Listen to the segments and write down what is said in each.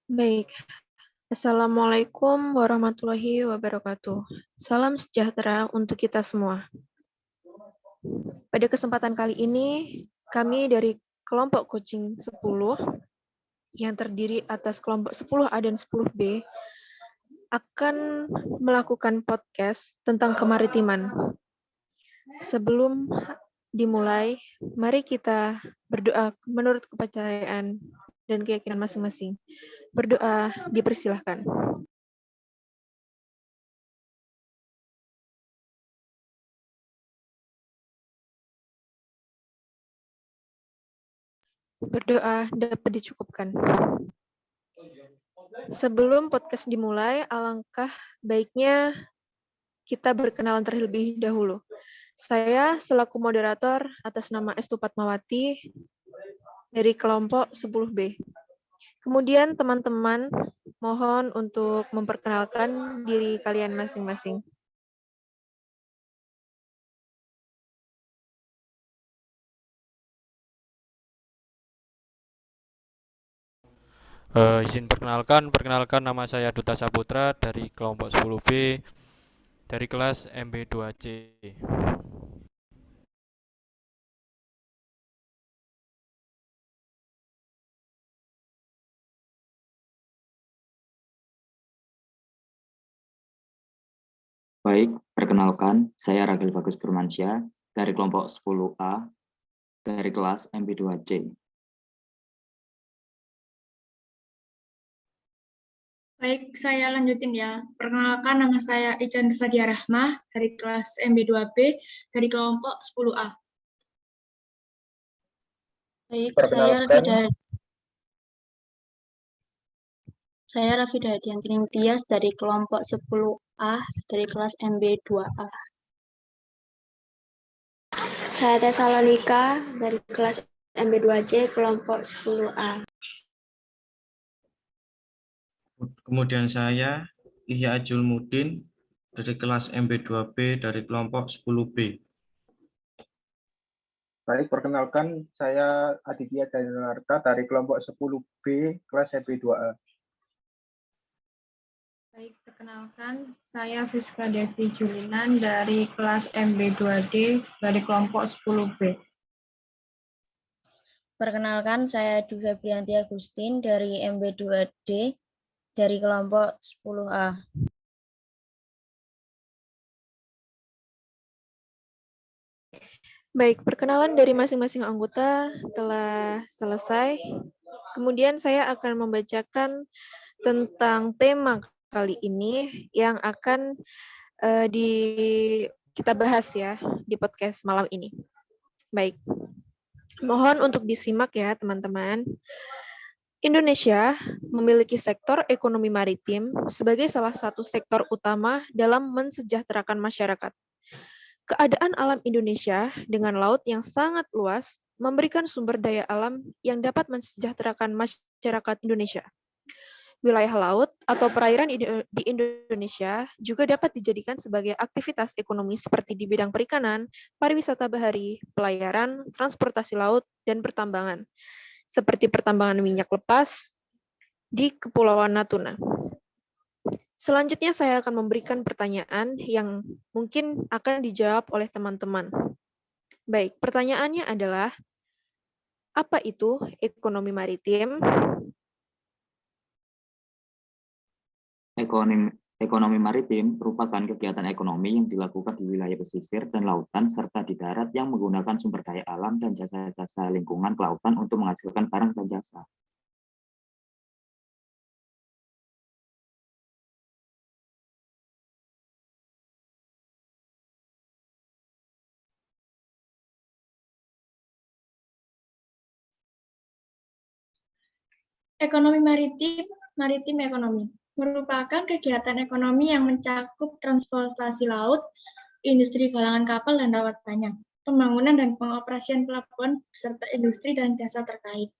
Baik, Assalamualaikum warahmatullahi wabarakatuh. Salam sejahtera untuk kita semua. Pada kesempatan kali ini, kami dari kelompok coaching 10 yang terdiri atas kelompok 10A dan 10B akan melakukan podcast tentang kemaritiman. Sebelum dimulai, mari kita berdoa menurut kepercayaan dan keyakinan masing-masing. Berdoa dipersilahkan. Berdoa dapat dicukupkan. Sebelum podcast dimulai, alangkah baiknya kita berkenalan terlebih dahulu. Saya selaku moderator atas nama Estu Fatmawati dari kelompok 10B. Kemudian teman-teman mohon untuk memperkenalkan diri kalian masing-masing. Izin perkenalkan nama saya Duta Saputra dari kelompok 10B dari kelas MB2C. Baik, perkenalkan, saya Ragil Bagus Burmansyah dari kelompok 10A dari kelas MB2C. Baik, saya lanjutin ya. Perkenalkan, nama saya Ican Fadia Rahmah dari kelas MB2B dari kelompok 10A. Baik, saya Rafida Diantining Tias dari kelompok 10A dari kelas MB2A. Saya Tesalonika dari kelas MB2C kelompok 10A. Kemudian saya Ihya Ajul Mudin dari kelas MB2B dari kelompok 10B. Baik, perkenalkan saya Aditya Danilarta dari kelompok 10B kelas MB2A. Baik, perkenalkan saya Friska Devi Julinan dari kelas MB2D dari kelompok 10B. Perkenalkan, saya Dwi Febrianti Agustin dari MB2D dari kelompok 10A. Baik, perkenalan dari masing-masing anggota telah selesai. Kemudian saya akan membacakan tentang tema kali ini yang akan kita bahas ya di podcast malam ini. Baik, mohon untuk disimak ya teman-teman. Indonesia memiliki sektor ekonomi maritim sebagai salah satu sektor utama dalam mensejahterakan masyarakat. Keadaan alam Indonesia dengan laut yang sangat luas memberikan sumber daya alam yang dapat mensejahterakan masyarakat Indonesia. Wilayah laut atau perairan di Indonesia juga dapat dijadikan sebagai aktivitas ekonomi seperti di bidang perikanan, pariwisata bahari, pelayaran, transportasi laut, dan pertambangan, seperti pertambangan minyak lepas di Kepulauan Natuna. Selanjutnya saya akan memberikan pertanyaan yang mungkin akan dijawab oleh teman-teman. Baik, pertanyaannya adalah, apa itu ekonomi maritim? Ekonomi maritim merupakan kegiatan ekonomi yang dilakukan di wilayah pesisir dan lautan serta di darat yang menggunakan sumber daya alam dan jasa-jasa lingkungan kelautan untuk menghasilkan barang dan jasa. Ekonomi maritim ekonomi merupakan kegiatan ekonomi yang mencakup transportasi laut, industri galangan kapal dan rawat banyak, pembangunan dan pengoperasian pelabuhan serta industri dan jasa terkait.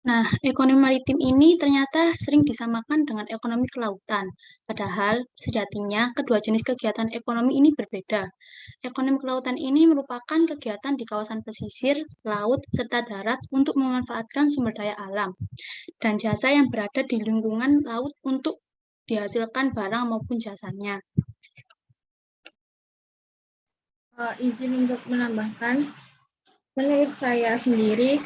Nah, ekonomi maritim ini ternyata sering disamakan dengan ekonomi kelautan. Padahal, sejatinya kedua jenis kegiatan ekonomi ini berbeda. Ekonomi kelautan ini merupakan kegiatan di kawasan pesisir, laut, serta darat untuk memanfaatkan sumber daya alam dan jasa yang berada di lingkungan laut untuk dihasilkan barang maupun jasanya. Izin untuk menambahkan, menurut saya sendiri,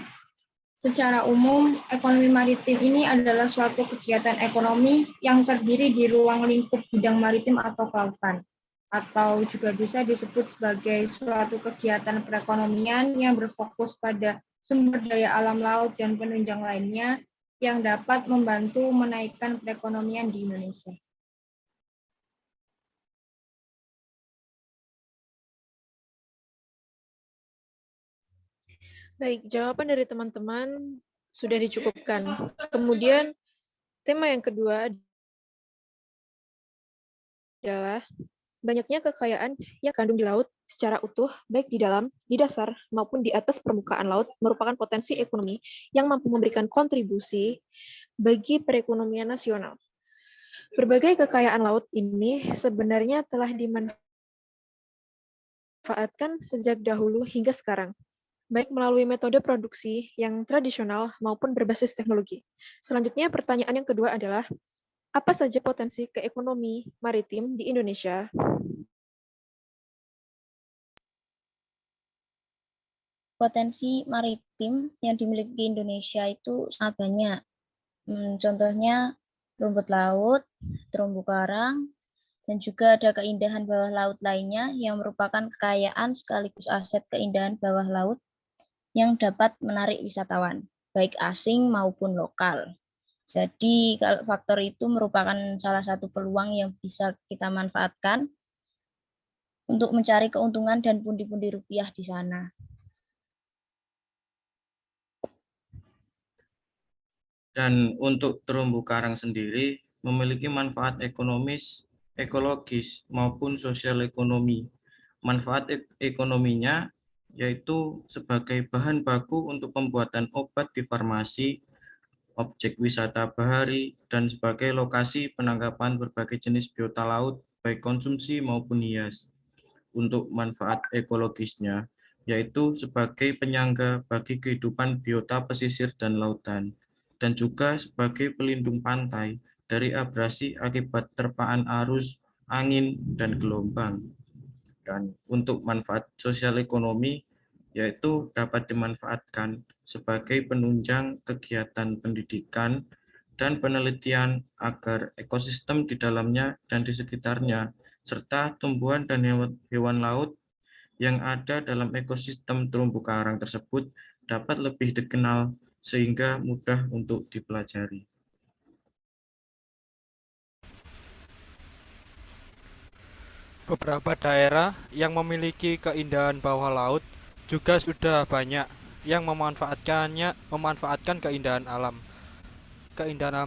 secara umum, ekonomi maritim ini adalah suatu kegiatan ekonomi yang terdiri di ruang lingkup bidang maritim atau kelautan, atau juga bisa disebut sebagai suatu kegiatan perekonomian yang berfokus pada sumber daya alam laut dan penunjang lainnya yang dapat membantu menaikkan perekonomian di Indonesia. Baik, jawaban dari teman-teman sudah dicukupkan. Kemudian, tema yang kedua adalah banyaknya kekayaan yang kandung di laut secara utuh, baik di dalam, di dasar, maupun di atas permukaan laut, merupakan potensi ekonomi yang mampu memberikan kontribusi bagi perekonomian nasional. Berbagai kekayaan laut ini sebenarnya telah dimanfaatkan sejak dahulu hingga sekarang, baik melalui metode produksi yang tradisional maupun berbasis teknologi. Selanjutnya, pertanyaan yang kedua adalah, apa saja potensi keekonomi maritim di Indonesia? Potensi maritim yang dimiliki Indonesia itu sangat banyak. Contohnya rumput laut, terumbu karang, dan juga ada keindahan bawah laut lainnya yang merupakan kekayaan sekaligus aset keindahan bawah laut yang dapat menarik wisatawan, baik asing maupun lokal. Jadi kalau faktor itu merupakan salah satu peluang yang bisa kita manfaatkan untuk mencari keuntungan dan pundi-pundi rupiah di sana. Dan untuk terumbu karang sendiri memiliki manfaat ekonomis, ekologis, maupun sosial ekonomi. Manfaat ekonominya yaitu sebagai bahan baku untuk pembuatan obat di farmasi, objek wisata bahari, dan sebagai lokasi penangkapan berbagai jenis biota laut, baik konsumsi maupun hias. Untuk manfaat ekologisnya, yaitu sebagai penyangga bagi kehidupan biota pesisir dan lautan, dan juga sebagai pelindung pantai dari abrasi akibat terpaan arus, angin, dan gelombang. Dan untuk manfaat sosial ekonomi, yaitu dapat dimanfaatkan sebagai penunjang kegiatan pendidikan dan penelitian agar ekosistem di dalamnya dan di sekitarnya, serta tumbuhan dan hewan laut yang ada dalam ekosistem terumbu karang tersebut dapat lebih dikenal sehingga mudah untuk dipelajari. Beberapa daerah yang memiliki keindahan bawah laut juga sudah banyak yang memanfaatkan keindahan alam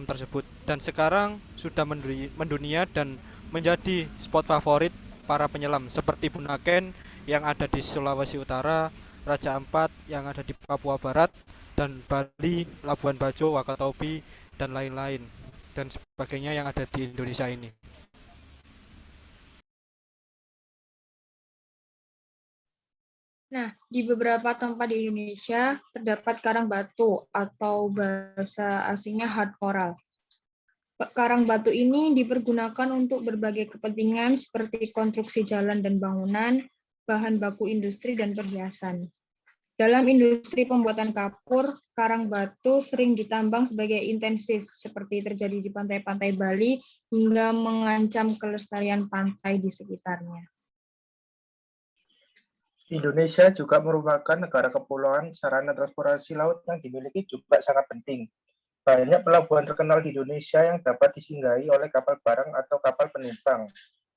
tersebut, dan sekarang sudah mendunia dan menjadi spot favorit para penyelam seperti Bunaken yang ada di Sulawesi Utara, Raja Ampat yang ada di Papua Barat, dan Bali, Labuan Bajo, Wakatobi, dan lain-lain dan sebagainya yang ada di Indonesia ini. Nah, di beberapa tempat di Indonesia terdapat karang batu atau bahasa asingnya hard coral. Karang batu ini dipergunakan untuk berbagai kepentingan seperti konstruksi jalan dan bangunan, bahan baku industri, dan perhiasan. Dalam industri pembuatan kapur, karang batu sering ditambang sebagai intensif, seperti terjadi di pantai-pantai Bali, hingga mengancam kelestarian pantai di sekitarnya. Indonesia juga merupakan negara kepulauan, sarana transportasi laut yang dimiliki juga sangat penting. Banyak pelabuhan terkenal di Indonesia yang dapat disinggahi oleh kapal barang atau kapal penumpang.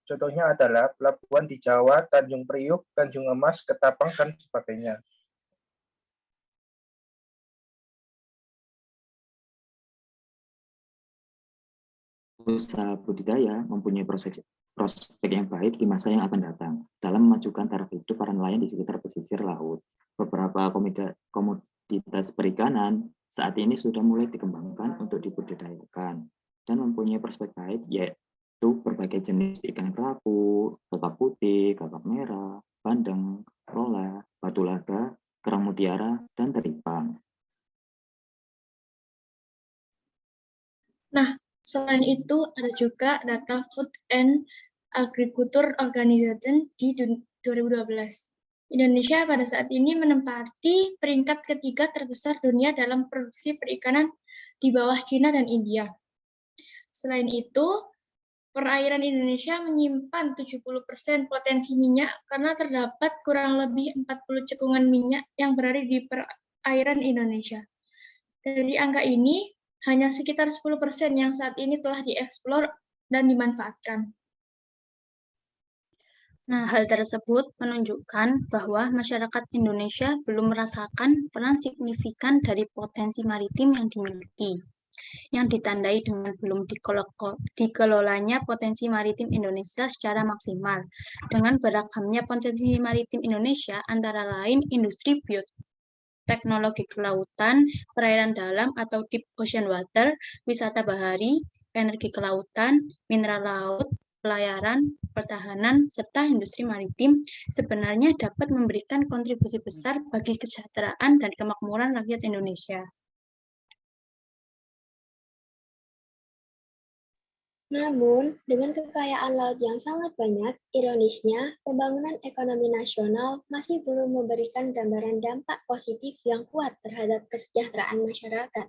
Contohnya adalah pelabuhan di Jawa, Tanjung Priuk, Tanjung Emas, Ketapang, dan sebagainya. Usaha budidaya mempunyai prospek yang baik di masa yang akan datang dalam memajukan taraf hidup para nelayan di sekitar pesisir laut. Beberapa Komoditas perikanan saat ini sudah mulai dikembangkan untuk dibudidayakan dan mempunyai perspektif yaitu berbagai jenis ikan kerapu, kakap putih, kakap merah, bandeng, rola, batu lada, kerang mutiara, dan teripang. Nah, selain itu ada juga data Food and Agriculture Organization di 2012. Indonesia pada saat ini menempati peringkat ketiga terbesar dunia dalam produksi perikanan di bawah Cina dan India. Selain itu, perairan Indonesia menyimpan 70% potensi minyak karena terdapat kurang lebih 40 cekungan minyak yang berada di perairan Indonesia. Dari angka ini, hanya sekitar 10% yang saat ini telah dieksplor dan dimanfaatkan. Nah, hal tersebut menunjukkan bahwa masyarakat Indonesia belum merasakan peran signifikan dari potensi maritim yang dimiliki, yang ditandai dengan belum dikelolanya potensi maritim Indonesia secara maksimal. Dengan beragamnya potensi maritim Indonesia, antara lain industri teknologi kelautan, perairan dalam atau deep ocean water, wisata bahari, energi kelautan, mineral laut, pelayaran, pertahanan, serta industri maritim sebenarnya dapat memberikan kontribusi besar bagi kesejahteraan dan kemakmuran rakyat Indonesia. Namun, dengan kekayaan laut yang sangat banyak, ironisnya, pembangunan ekonomi nasional masih belum memberikan gambaran dampak positif yang kuat terhadap kesejahteraan masyarakat.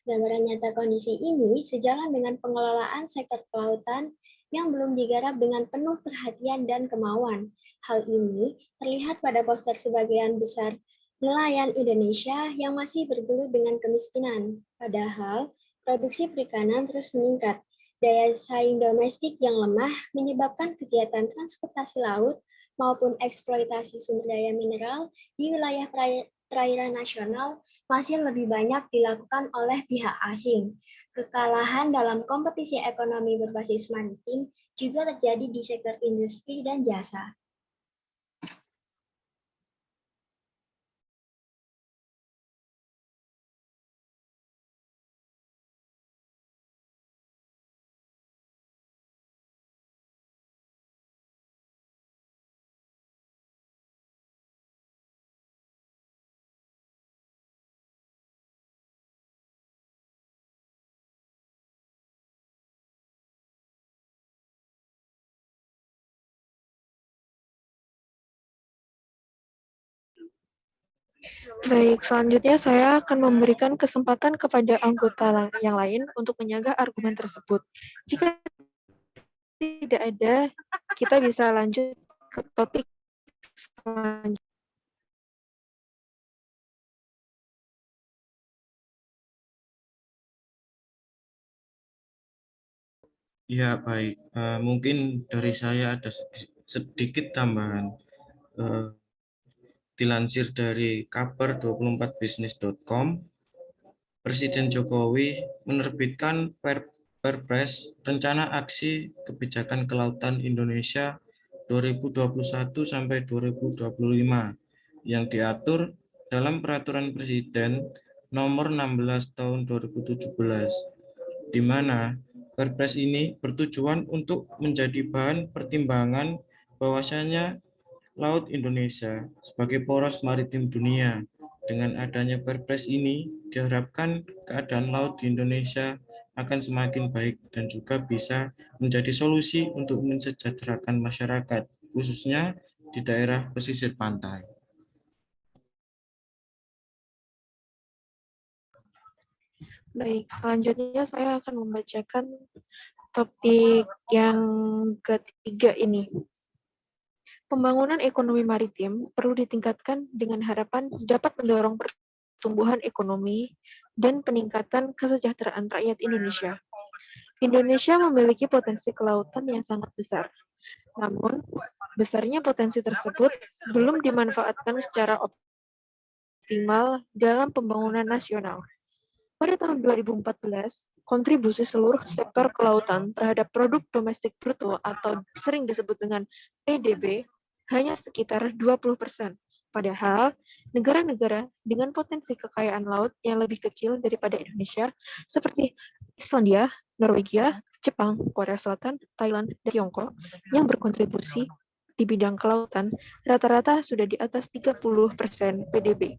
Gambaran nyata kondisi ini sejalan dengan pengelolaan sektor kelautan yang belum digarap dengan penuh perhatian dan kemauan. Hal ini terlihat pada poster sebagian besar nelayan Indonesia yang masih bergelut dengan kemiskinan. Padahal, produksi perikanan terus meningkat. Daya saing domestik yang lemah menyebabkan kegiatan transportasi laut maupun eksploitasi sumber daya mineral di wilayah perairan nasional masih lebih banyak dilakukan oleh pihak asing. Kekalahan dalam kompetisi ekonomi berbasis maritim juga terjadi di sektor industri dan jasa. Baik, selanjutnya saya akan memberikan kesempatan kepada anggota yang lain untuk menyanggah argumen tersebut. Jika tidak ada, kita bisa lanjut ke topik selanjutnya. Ya, baik. Mungkin dari saya ada sedikit tambahan. Dilansir dari kabar 24bisnis.com, Presiden Jokowi menerbitkan Perpres Rencana Aksi Kebijakan Kelautan Indonesia 2021 sampai 2025 yang diatur dalam Peraturan Presiden Nomor 16 Tahun 2017, di mana Perpres ini bertujuan untuk menjadi bahan pertimbangan bahwasanya Laut Indonesia sebagai poros maritim dunia. Dengan adanya Perpres ini, diharapkan keadaan laut di Indonesia akan semakin baik dan juga bisa menjadi solusi untuk mensejahterakan masyarakat, khususnya di daerah pesisir pantai. Baik, selanjutnya saya akan membacakan topik yang ketiga ini. Pembangunan ekonomi maritim perlu ditingkatkan dengan harapan dapat mendorong pertumbuhan ekonomi dan peningkatan kesejahteraan rakyat Indonesia. Indonesia memiliki potensi kelautan yang sangat besar. Namun, besarnya potensi tersebut belum dimanfaatkan secara optimal dalam pembangunan nasional. Pada tahun 2014, kontribusi seluruh sektor kelautan terhadap produk domestik bruto atau sering disebut dengan PDB hanya sekitar 20%. Padahal, negara-negara dengan potensi kekayaan laut yang lebih kecil daripada Indonesia, seperti Islandia, Norwegia, Jepang, Korea Selatan, Thailand, dan Tiongkok, yang berkontribusi di bidang kelautan, rata-rata sudah di atas 30% PDB.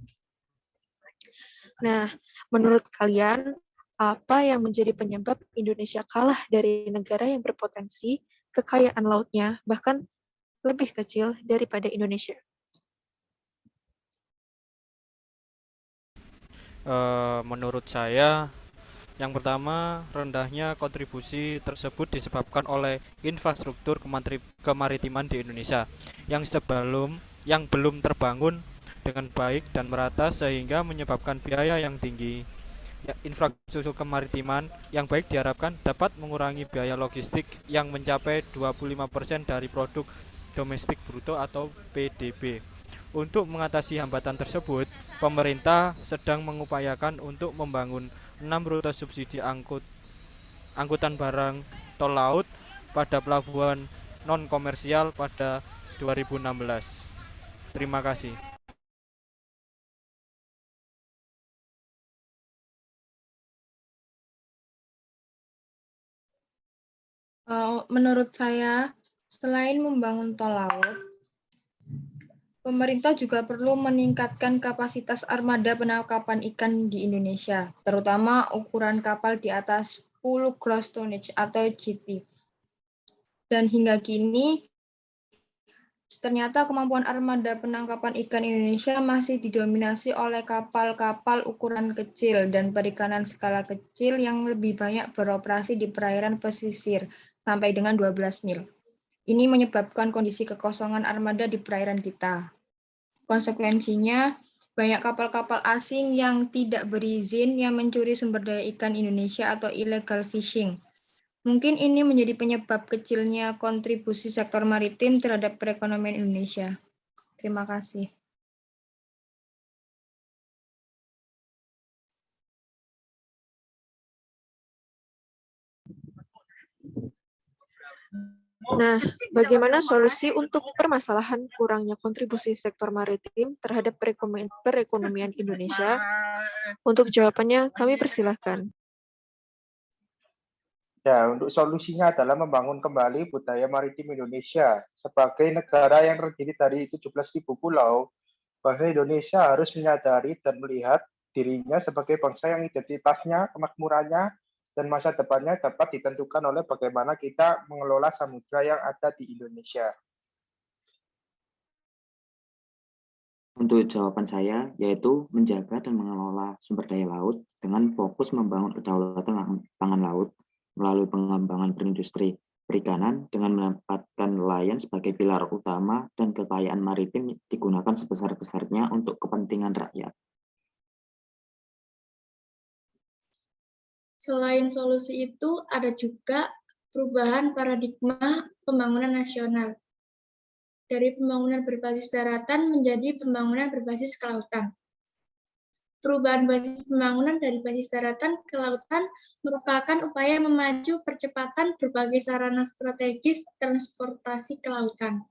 Nah, menurut kalian, apa yang menjadi penyebab Indonesia kalah dari negara yang berpotensi kekayaan lautnya bahkan lebih kecil daripada Indonesia? Menurut saya, yang pertama, rendahnya kontribusi tersebut disebabkan oleh infrastruktur kemaritiman di Indonesia yang belum terbangun dengan baik dan merata sehingga menyebabkan biaya yang tinggi. Ya, infrastruktur kemaritiman yang baik diharapkan dapat mengurangi biaya logistik yang mencapai 25% dari produk domestik bruto atau PDB. Untuk mengatasi hambatan tersebut, pemerintah sedang mengupayakan untuk membangun 6 rute subsidi angkutan barang tol laut pada pelabuhan non-komersial pada 2016. Terima kasih. Menurut saya, selain membangun tol laut, pemerintah juga perlu meningkatkan kapasitas armada penangkapan ikan di Indonesia, terutama ukuran kapal di atas 10 gross tonnage atau GT. Dan hingga kini, ternyata kemampuan armada penangkapan ikan Indonesia masih didominasi oleh kapal-kapal ukuran kecil dan perikanan skala kecil yang lebih banyak beroperasi di perairan pesisir sampai dengan 12 mil. Ini menyebabkan kondisi kekosongan armada di perairan kita. Konsekuensinya, banyak kapal-kapal asing yang tidak berizin yang mencuri sumber daya ikan Indonesia atau illegal fishing. Mungkin ini menjadi penyebab kecilnya kontribusi sektor maritim terhadap perekonomian Indonesia. Terima kasih. Nah, bagaimana solusi untuk permasalahan kurangnya kontribusi sektor maritim terhadap perekonomian Indonesia? Untuk jawabannya, kami persilahkan. Ya, untuk solusinya adalah membangun kembali budaya maritim Indonesia. Sebagai negara yang terdiri dari 17.000 pulau, bangsa Indonesia harus menyadari dan melihat dirinya sebagai bangsa yang identitasnya, kemakmurannya, dan masa depannya dapat ditentukan oleh bagaimana kita mengelola samudra yang ada di Indonesia. Untuk jawaban saya, yaitu menjaga dan mengelola sumber daya laut dengan fokus membangun kedaulatan pangan laut melalui pengembangan perindustri perikanan dengan menempatkan nelayan sebagai pilar utama dan kekayaan maritim digunakan sebesar-besarnya untuk kepentingan rakyat. Selain solusi itu, ada juga perubahan paradigma pembangunan nasional. Dari pembangunan berbasis daratan menjadi pembangunan berbasis kelautan. Perubahan basis pembangunan dari basis daratan ke lautan merupakan upaya memacu percepatan berbagai sarana strategis transportasi kelautan.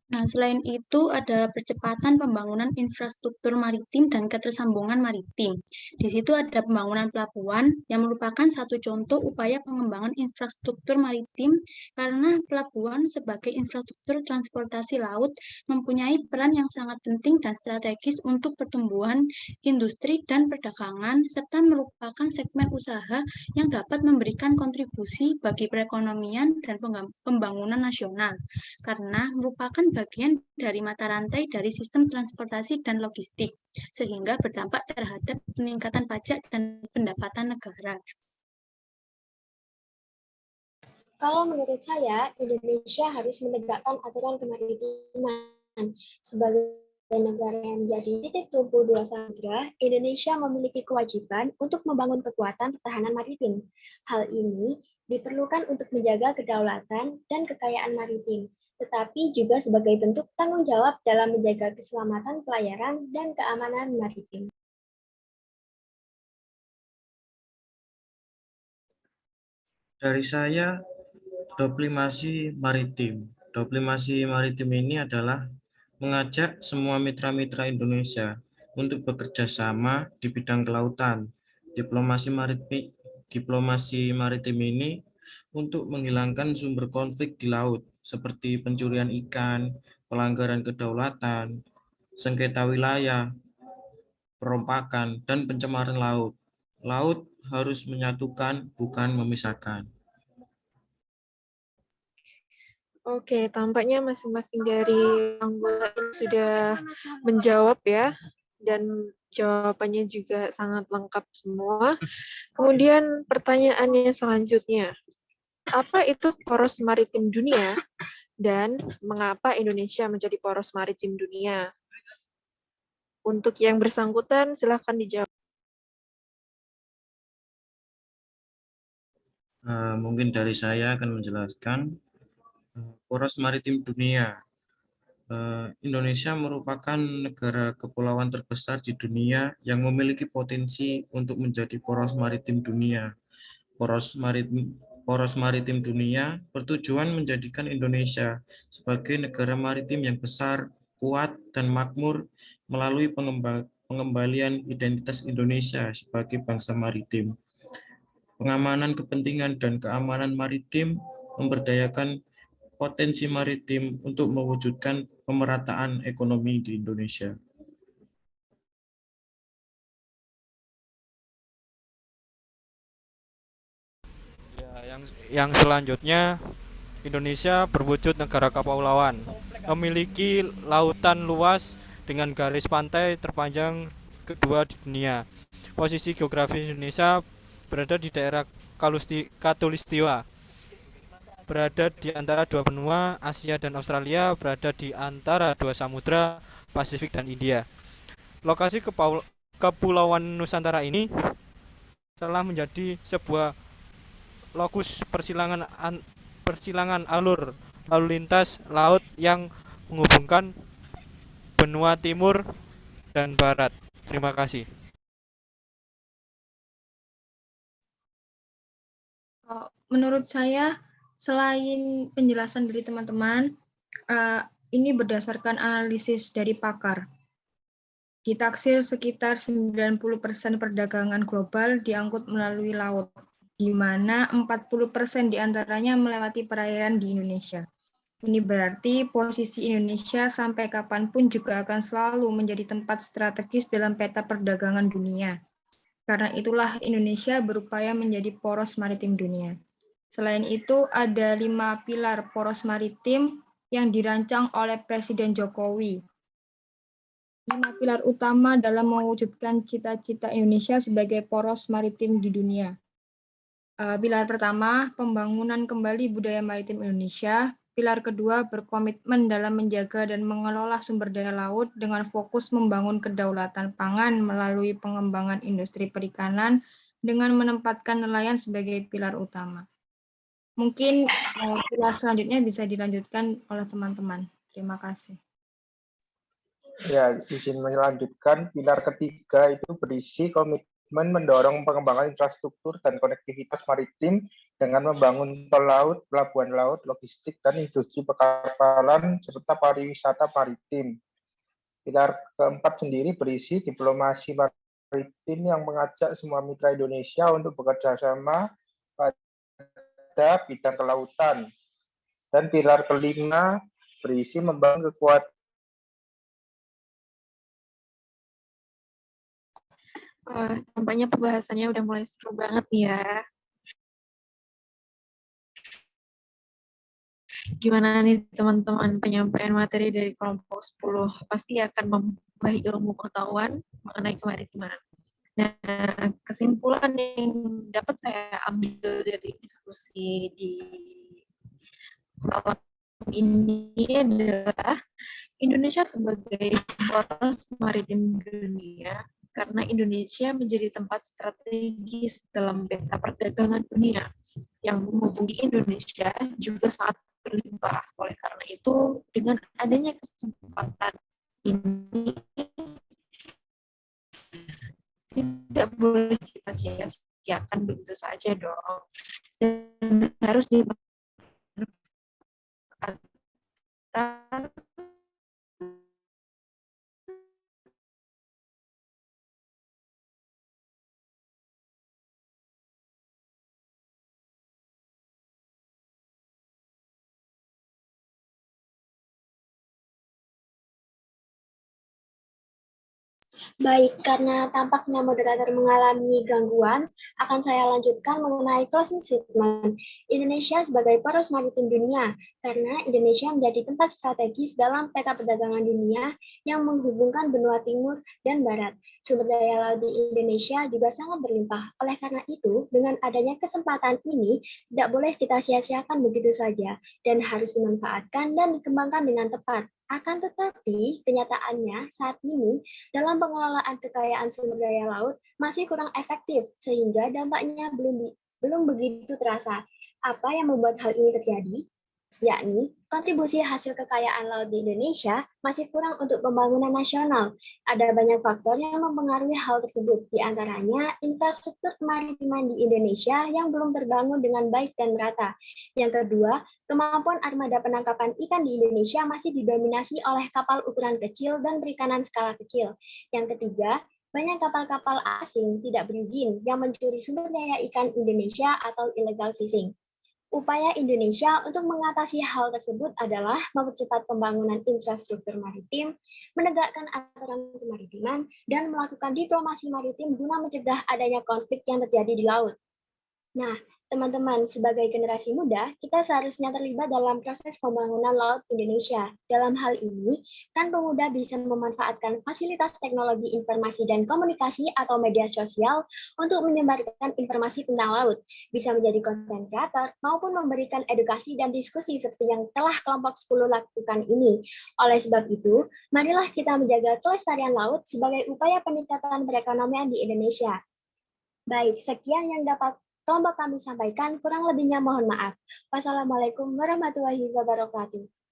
Nah, selain itu ada percepatan pembangunan infrastruktur maritim dan ketersambungan maritim. Di situ ada pembangunan pelabuhan yang merupakan satu contoh upaya pengembangan infrastruktur maritim karena pelabuhan sebagai infrastruktur transportasi laut mempunyai peran yang sangat penting dan strategis untuk pertumbuhan industri dan perdagangan serta merupakan segmen usaha yang dapat memberikan kontribusi bagi perekonomian dan pembangunan nasional karena merupakan bagian dari mata rantai dari sistem transportasi dan logistik, sehingga berdampak terhadap peningkatan pajak dan pendapatan negara. Kalau menurut saya, Indonesia harus menegakkan aturan kemaritiman. Sebagai negara yang menjadi titik tumpu dua samudra, Indonesia memiliki kewajiban untuk membangun kekuatan pertahanan maritim. Hal ini diperlukan untuk menjaga kedaulatan dan kekayaan maritim, tetapi juga sebagai bentuk tanggung jawab dalam menjaga keselamatan pelayaran dan keamanan maritim. Dari saya, diplomasi maritim. Diplomasi maritim ini adalah mengajak semua mitra-mitra Indonesia untuk bekerja sama di bidang kelautan. Diplomasi maritim ini untuk menghilangkan sumber konflik di laut, seperti pencurian ikan, pelanggaran kedaulatan, sengketa wilayah, perompakan, dan pencemaran laut. Laut harus menyatukan, bukan memisahkan. Oke, tampaknya masing-masing dari anggota ini sudah menjawab ya, dan jawabannya juga sangat lengkap semua. Kemudian pertanyaannya selanjutnya, apa itu poros maritim dunia dan mengapa Indonesia menjadi poros maritim dunia? Untuk yang bersangkutan, silahkan dijawab. Mungkin dari saya akan menjelaskan poros maritim dunia. Indonesia merupakan negara kepulauan terbesar di dunia yang memiliki potensi untuk menjadi poros maritim dunia. Poros maritim dunia bertujuan menjadikan Indonesia sebagai negara maritim yang besar, kuat, dan makmur melalui pengembalian identitas Indonesia sebagai bangsa maritim. Pengamanan kepentingan dan keamanan maritim, memberdayakan potensi maritim untuk mewujudkan pemerataan ekonomi di Indonesia. Ya, yang selanjutnya, Indonesia berwujud negara kepulauan, memiliki lautan luas dengan garis pantai terpanjang kedua di dunia. Posisi geografis Indonesia berada di daerah Khatulistiwa, berada di antara dua benua, Asia dan Australia, berada di antara dua samudra, Pasifik dan India. Lokasi Kepulauan Nusantara ini telah menjadi sebuah lokus persilangan alur lalu lintas laut yang menghubungkan benua timur dan barat. Terima kasih. Menurut saya, selain penjelasan dari teman-teman, ini berdasarkan analisis dari pakar. Ditaksir sekitar 90% perdagangan global diangkut melalui laut, di mana 40% diantaranya melewati perairan di Indonesia. Ini berarti posisi Indonesia sampai kapanpun juga akan selalu menjadi tempat strategis dalam peta perdagangan dunia. Karena itulah Indonesia berupaya menjadi poros maritim dunia. Selain itu, ada 5 pilar poros maritim yang dirancang oleh Presiden Jokowi. 5 pilar utama dalam mewujudkan cita-cita Indonesia sebagai poros maritim di dunia. Pilar pertama, pembangunan kembali budaya maritim Indonesia. Pilar kedua, berkomitmen dalam menjaga dan mengelola sumber daya laut dengan fokus membangun kedaulatan pangan melalui pengembangan industri perikanan dengan menempatkan nelayan sebagai pilar utama. Mungkin pilar selanjutnya bisa dilanjutkan oleh teman-teman. Terima kasih. Ya, izin melanjutkan. Pilar ketiga itu berisi komitmen mendorong pengembangan infrastruktur dan konektivitas maritim dengan membangun tol laut, pelabuhan laut, logistik, dan industri perkapalan, serta pariwisata maritim. Pilar keempat sendiri berisi diplomasi maritim yang mengajak semua mitra Indonesia untuk bekerja sama pada bidang kelautan. Dan pilar kelima berisi membangun kekuatan. Tampaknya pembahasannya udah mulai seru banget nih ya. Gimana nih teman-teman, penyampaian materi dari kelompok 10 pasti akan menambah ilmu pengetahuan mengenai kemaritiman. Nah, kesimpulan yang dapat saya ambil dari diskusi di malam ini adalah Indonesia sebagai poros maritim dunia karena Indonesia menjadi tempat strategis dalam peta perdagangan dunia yang menghubungi Indonesia juga sangat berlimpah. Oleh karena itu, dengan adanya kesempatan ini tidak boleh kita sia-siakan begitu saja dong. Dan harus dimanfaatkan kelautan Baik, karena tampaknya moderator mengalami gangguan, akan saya lanjutkan mengenai closing statement Indonesia sebagai poros maritim dunia, karena Indonesia menjadi tempat strategis dalam peta perdagangan dunia yang menghubungkan benua timur dan barat. Sumber daya laut di Indonesia juga sangat berlimpah. Oleh karena itu, dengan adanya kesempatan ini, tidak boleh kita sia-siakan begitu saja, dan harus dimanfaatkan dan dikembangkan dengan tepat. Akan tetapi, kenyataannya saat ini dalam pengelolaan kekayaan sumber daya laut masih kurang efektif sehingga dampaknya belum begitu terasa. Apa yang membuat hal ini terjadi? Yakni kontribusi hasil kekayaan laut di Indonesia masih kurang untuk pembangunan nasional. Ada banyak faktor yang mempengaruhi hal tersebut, di antaranya infrastruktur kemaritiman di Indonesia yang belum terbangun dengan baik dan merata. Yang kedua, kemampuan armada penangkapan ikan di Indonesia masih didominasi oleh kapal ukuran kecil dan perikanan skala kecil. Yang ketiga, banyak kapal-kapal asing tidak berizin yang mencuri sumber daya ikan Indonesia atau illegal fishing. Upaya Indonesia untuk mengatasi hal tersebut adalah mempercepat pembangunan infrastruktur maritim, menegakkan aturan kemaritiman, dan melakukan diplomasi maritim guna mencegah adanya konflik yang terjadi di laut. Nah, teman-teman, sebagai generasi muda, kita seharusnya terlibat dalam proses pembangunan laut Indonesia. Dalam hal ini, kan pemuda bisa memanfaatkan fasilitas teknologi informasi dan komunikasi atau media sosial untuk menyebarkan informasi tentang laut, bisa menjadi konten kreator, maupun memberikan edukasi dan diskusi seperti yang telah kelompok 10 lakukan ini. Oleh sebab itu, marilah kita menjaga kelestarian laut sebagai upaya peningkatan perekonomian di Indonesia. Baik, sekian yang dapat kelompok kami sampaikan, kurang lebihnya mohon maaf. Wassalamualaikum warahmatullahi wabarakatuh.